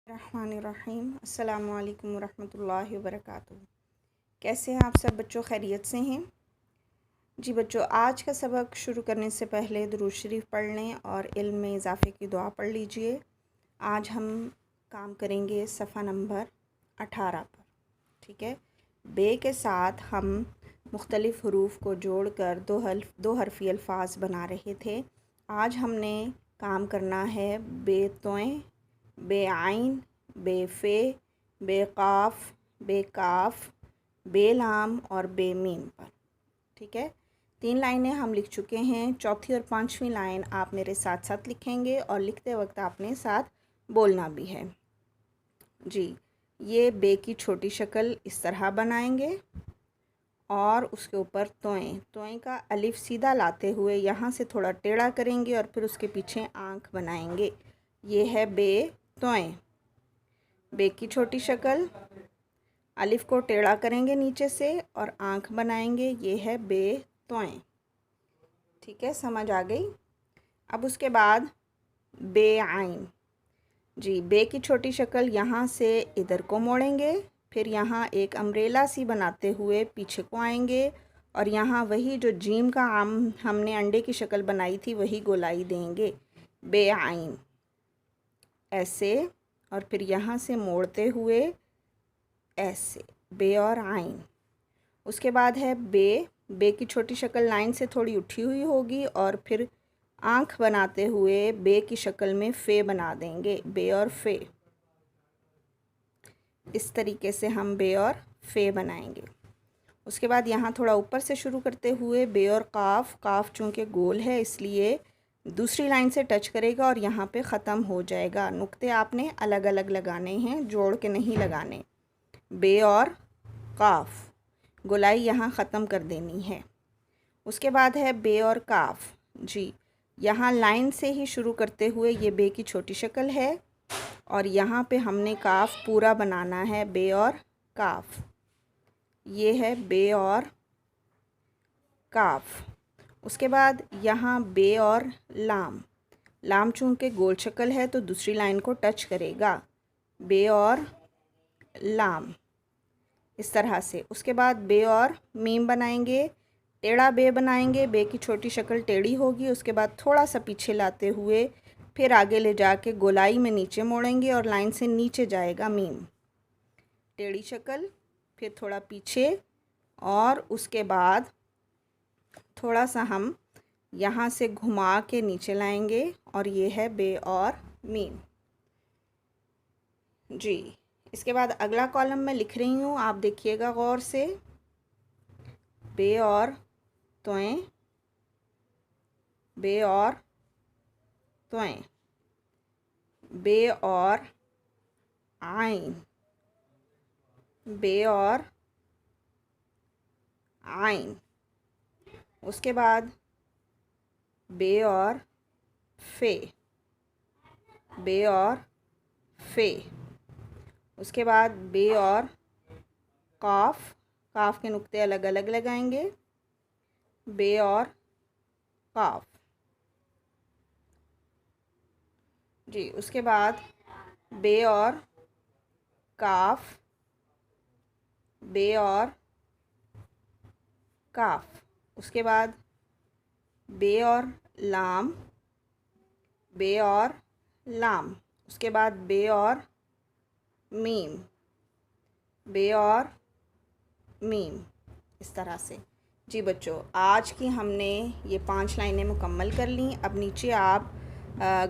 रहमानिर्रहीम। अस्सलामु अलैकुम वरहमतुल्लाहि वबरकातुहू। कैसे हैं आप सब बच्चों? खैरियत से हैं जी बच्चों। आज का सबक शुरू करने से पहले दुरूद शरीफ पढ़ लें और इल्म में इजाफ़े की दुआ पढ़ लीजिए। आज हम काम करेंगे सफ़ा नंबर 18 पर, ठीक है। बे के साथ हम मुख्तलिफ़ हरूफ को जोड़कर दो हरफ़ी अल्फाज बना रहे थे। आज हमने काम करना है बेतों, बेआइन, बेफ़े, बेक़ाफ़, बेकाफ़, बेलाम और बेमीम पर, ठीक है। 3 लाइनें हम लिख चुके हैं। चौथी और 5वीं लाइन आप मेरे साथ साथ लिखेंगे और लिखते वक्त आपने साथ बोलना भी है जी। ये बे की छोटी शक्ल इस तरह बनाएंगे और उसके ऊपर तोएं का अलिफ सीधा लाते हुए यहाँ से थोड़ा टेढ़ा करेंगे और फिर उसके पीछे आँख बनाएंगे। ये है बे तोएं। बे की छोटी शक्ल, अलिफ को टेढ़ा करेंगे नीचे से और आँख बनाएंगे। ये है बे तोएं, ठीक है, समझ आ गई। अब उसके बाद बे आइन जी। बे की छोटी शक्ल यहाँ से इधर को मोड़ेंगे, फिर यहाँ एक अम्ब्रेला सी बनाते हुए पीछे को आएंगे और यहाँ वही जो जीम का हमने अंडे की शक्ल बनाई थी वही गोलाई देंगे, बे आइन ऐसे, और फिर यहाँ से मोड़ते हुए ऐसे, बे और आइन। उसके बाद है बे की छोटी शक्ल लाइन से थोड़ी उठी हुई होगी और फिर आँख बनाते हुए बे की शक्ल में फ़े बना देंगे, बे और फ़े। इस तरीके से हम बे और फ़े बनाएंगे। उसके बाद यहाँ थोड़ा ऊपर से शुरू करते हुए बे और काफ़। काफ़ चूँकि गोल है इसलिए दूसरी लाइन से टच करेगा और यहाँ पे ख़त्म हो जाएगा। नुक्ते आपने अलग अलग लगाने हैं, जोड़ के नहीं लगाने। बे और काफ़, गोलाई यहाँ ख़त्म कर देनी है। उसके बाद है बे और काफ़ जी। यहाँ लाइन से ही शुरू करते हुए ये बे की छोटी शक्ल है और यहाँ पे हमने काफ़ पूरा बनाना है, बे और काफ़। ये है बे और काफ़। उसके बाद यहाँ बे और लाम। लाम चूँकि गोल शक्ल है तो दूसरी लाइन को टच करेगा, बे और लाम, इस तरह से। उसके बाद बे और मीम बनाएंगे, टेढ़ा बे बनाएंगे, बे की छोटी शक्ल टेढ़ी होगी। उसके बाद थोड़ा सा पीछे लाते हुए फिर आगे ले जाके गोलाई में नीचे मोड़ेंगे और लाइन से नीचे जाएगा मीम, टेढ़ी शक्ल, फिर थोड़ा पीछे और उसके बाद थोड़ा सा हम यहाँ से घुमा के नीचे लाएंगे और ये है बे और मीम जी। इसके बाद अगला कॉलम मैं लिख रही हूँ, आप देखिएगा गौर से। बे और तोएं, बे और तोएं, बे और आइन, बे और आइन। उसके बाद बे और फ़े, बे और फ़े। उसके बाद बे और काफ़, काफ़ के नुक्ते अलग अलग लगाएंगे, बे और काफ़ जी। उसके बाद बे और काफ़, बे और काफ़। उसके बाद बे और लाम, बे और लाम। उसके बाद बे और मीम, बे और मीम, इस तरह से जी बच्चों। आज की हमने ये 5 लाइनें मुकम्मल कर ली। अब नीचे आप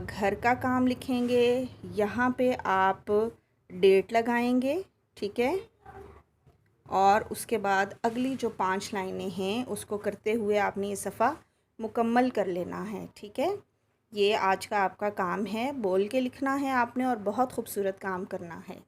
घर का काम लिखेंगे, यहाँ पे आप डेट लगाएंगे, ठीक है। और उसके बाद अगली जो 5 लाइनें हैं उसको करते हुए आपने ये सफ़ा मुकम्मल कर लेना है, ठीक है। ये आज का आपका काम है, बोल के लिखना है आपने और बहुत खूबसूरत काम करना है।